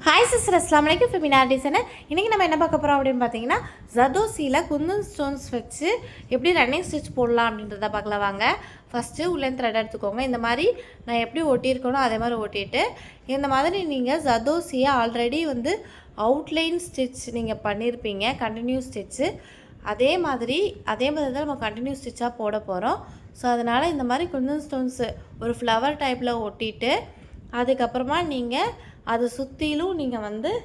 Hi sister, அஸ்ஸலாமு அலைக்கும். Femina designer. இன்றைக்கி நம்ம என்ன பார்க்க போகிறோம் அப்படின்னு பார்த்தீங்கன்னா, ஜர்தோசியில் குந்தன் ஸ்டோன்ஸ் வச்சு எப்படி ரன்னிங் ஸ்டிச் போடலாம் அப்படின்றத பார்க்கலாம் வாங்க. ஃபஸ்ட்டு உள்ளேருந்து த்ரெட் எடுத்துக்கோங்க. இந்த மாதிரி நான் எப்படி ஒட்டியிருக்கணும் அதே மாதிரி ஒட்டிட்டு, இந்த மாதிரி நீங்கள் ஜர்தோசியை ஆல்ரெடி அவுட்லைன் ஸ்டிச் நீங்கள் பண்ணியிருப்பீங்க, கண்டினியூ ஸ்டிச்சு. அதே மாதிரி தான் நம்ம கண்டினியூ ஸ்டிச்சாக போட போகிறோம். ஸோ அதனால் இந்த மாதிரி குந்தன் ஸ்டோன்ஸு ஒரு ஃப்ளவர் டைப்பில் ஒட்டிட்டு, அதுக்கப்புறமா நீங்கள் அதை சுற்றிலும் நீங்கள்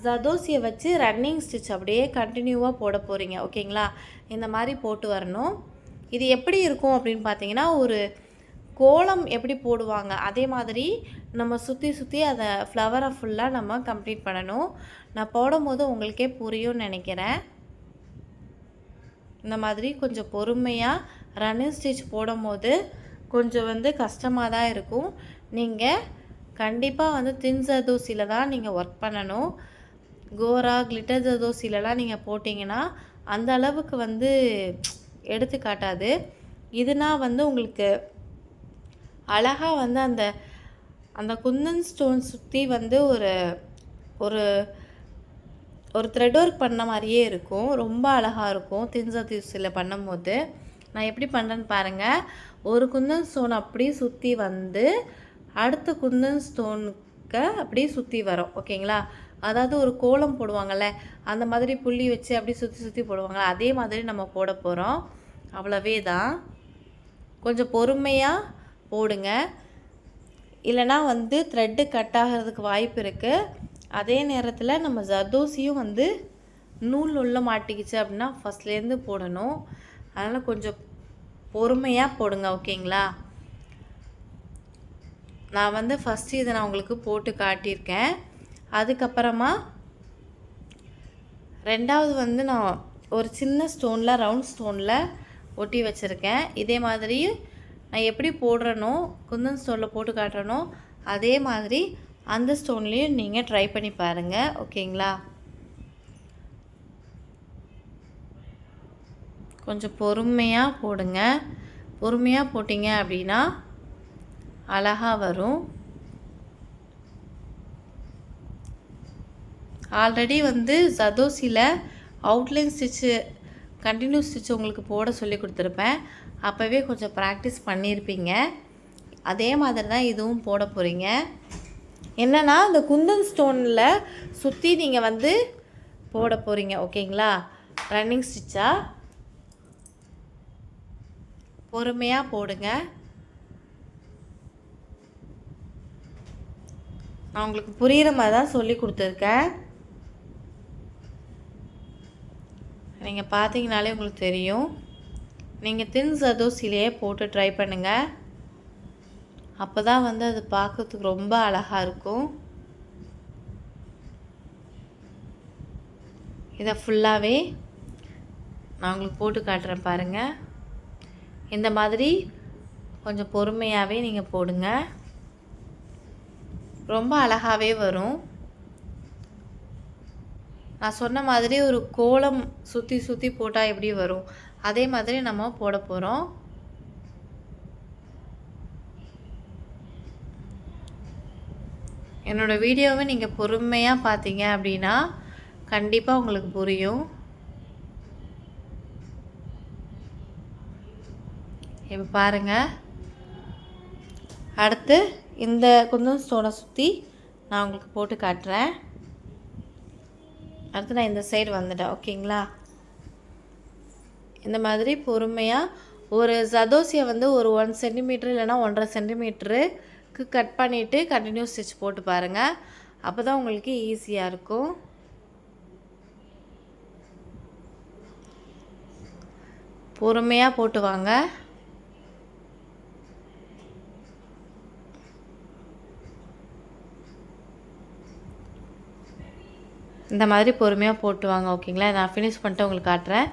ஜர்தோசியை வச்சு ரன்னிங் ஸ்டிச் அப்படியே கண்டினியூவாக போட போகிறீங்க. ஓகேங்களா? இந்த மாதிரி போட்டு வரணும். இது எப்படி இருக்கும் அப்படின்னு பார்த்தீங்கன்னா, ஒரு கோலம் எப்படி போடுவாங்க அதே மாதிரி நம்ம சுற்றி அதை ஃப்ளவரை ஃபுல்லாக நம்ம கம்ப்ளீட் பண்ணணும். நான் போடும்போது உங்களுக்கே புரியும்னு நினைக்கிறேன். இந்த மாதிரி கொஞ்சம் பொறுமையாக ரன்னிங் ஸ்டிச் போடும்போது கொஞ்சம் கஷ்டமாக தான் இருக்கும். நீங்கள் கண்டிப்பாக தின் ஜர்தோசியில் தான் நீங்கள் ஒர்க் பண்ணணும். கோரா கிளிட்டர் ஜர்தோசிலலாம் நீங்கள் போட்டிங்கன்னா அந்த அளவுக்கு எடுத்து காட்டாது. இதுனா உங்களுக்கு அழகாக அந்த அந்த குந்தன் ஸ்டோன் சுற்றி ஒரு ஒரு ஒரு த்ரெட் ஒர்க் பண்ண மாதிரியே இருக்கும். ரொம்ப அழகாக இருக்கும் தின் ஜர்தோசியில் பண்ணும்போது. நான் எப்படி பண்ணுறேன்னு பாருங்கள். ஒரு குந்தன் ஸ்டோன் அப்படியே சுற்றி அடுத்த குந்தன் ஸ்டோனுக்கு அப்படியே சுற்றி வரும். ஓகேங்களா? அதாவது ஒரு கோலம் போடுவாங்கள்ல, அந்த மாதிரி புள்ளி வச்சு அப்படியே சுற்றி போடுவாங்க. அதே மாதிரி நம்ம போட போகிறோம். அவ்வளவே தான். கொஞ்சம் பொறுமையாக போடுங்க, இல்லைனா த்ரெட்டு கட் ஆகிறதுக்கு வாய்ப்பு இருக்குது. அதே நேரத்தில் நம்ம ஜர்தோசியும் நூல் உள்ள மாட்டிக்கிச்சு அப்படின்னா ஃபஸ்ட்லேருந்து போடணும். அதனால் கொஞ்சம் பொறுமையாக போடுங்க. ஓகேங்களா? நான் ஃபஸ்ட்டு இதை நான் உங்களுக்கு போட்டு காட்டியிருக்கேன். அதுக்கப்புறமா ரெண்டாவது நான் ஒரு சின்ன ஸ்டோனில் ரவுண்ட் ஸ்டோனில் ஒட்டி வச்சுருக்கேன். இதே மாதிரி நான் எப்படி போடுறனோ குந்தன் ஸ்டோனில் போட்டு காட்டுறனோ அதே மாதிரி அந்த ஸ்டோன்லேயும் நீங்கள் ட்ரை பண்ணி பாருங்கள். ஓகேங்களா? கொஞ்சம் பொறுமையாக போடுங்க. பொறுமையாக போட்டிங்க அப்படின்னா அழகாக வரும். ஆல்ரெடி ஜர்தோசியில் அவுட்லைன் ஸ்டிச்சு கண்டினியூ ஸ்டிச் உங்களுக்கு போட சொல்லி கொடுத்துருப்பேன். அப்போவே கொஞ்சம் ப்ராக்டிஸ் பண்ணியிருப்பீங்க. அதே மாதிரி தான் இதுவும் போட போகிறீங்க. என்னென்னா இந்த குந்தன் ஸ்டோனில் சுற்றி நீங்கள் போட போகிறீங்க. ஓகேங்களா? ரன்னிங் ஸ்டிச்சாக பொறுமையாக போடுங்க. நான் உங்களுக்கு புரிகிற மாதிரி தான் சொல்லி கொடுத்துருக்கேன். நீங்கள் பார்த்தீங்கனாலே உங்களுக்கு தெரியும். நீங்கள் தின் ஜர்தோசிலேயே போட்டு ட்ரை பண்ணுங்கள். அப்போ தான் அது பார்க்கறதுக்கு ரொம்ப அழகாக இருக்கும். இதை ஃபுல்லாகவே நான் உங்களுக்கு போட்டு காட்டுறேன் பாருங்கள். இந்த மாதிரி கொஞ்சம் பொறுமையாகவே நீங்கள் போடுங்க. ரொம்ப அழகாகவே வரும். நான் சொன்ன மாதிரி ஒரு கோலம் சுற்றி போட்டால் எப்படி வரும் அதே மாதிரி நம்ம போட போகிறோம். என்னோடய வீடியோவை நீங்கள் பொறுமையாக பார்த்தீங்க அப்படின்னா கண்டிப்பாக உங்களுக்கு புரியும். இப்போ பாருங்கள். அடுத்து இந்த குந்தன் ஸ்டோனை சுற்றி நான் உங்களுக்கு போட்டு காட்டுறேன். அடுத்து நான் இந்த சைடு வந்துட்டேன். ஓகேங்களா? இந்த மாதிரி பொறுமையாக ஒரு ஜர்தோசியை ஒரு 1 சென்டிமீட்டர் இல்லைனா 1.5 சென்டிமீட்டருக்கு கட் பண்ணிவிட்டு கண்டினியூ ஸ்டிச் போட்டு பாருங்கள். அப்போ தான் உங்களுக்கு ஈஸியாக இருக்கும். பொறுமையாக போட்டு வாங்க. இந்த மாதிரி பொறுமையாக போட்டு வாங்க. ஓகேங்களா? நான் ஃபினிஷ் பண்ணிட்டு உங்களுக்கு காட்டுறேன்.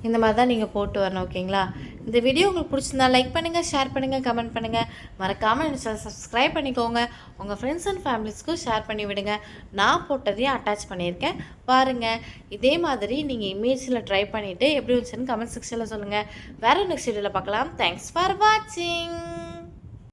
இந்த மாதிரி தான் நீங்கள் போட்டு வரணும். ஓகேங்களா? இந்த வீடியோ உங்களுக்கு பிடிச்சிருந்தா லைக் பண்ணுங்கள், ஷேர் பண்ணுங்கள், கமெண்ட் பண்ணுங்கள். மறக்காமல் என்ன சேனல் சப்ஸ்கிரைப் பண்ணிக்கோங்க. உங்கள் ஃப்ரெண்ட்ஸ் அண்ட் ஃபேமிலிஸ்க்கும் ஷேர் பண்ணி விடுங்க. நான் போட்டதையும் அட்டாச் பண்ணியிருக்கேன் பாருங்கள். இதே மாதிரி நீங்கள் இமேஜில் ட்ரை பண்ணிவிட்டு எப்படி வந்துச்சுன்னு கமெண்ட் செக்ஷனில் சொல்லுங்கள். வேறு நெக்ஸ்ட் வீடியோவில் பார்க்கலாம். தேங்க்ஸ் ஃபார் வாட்சிங்.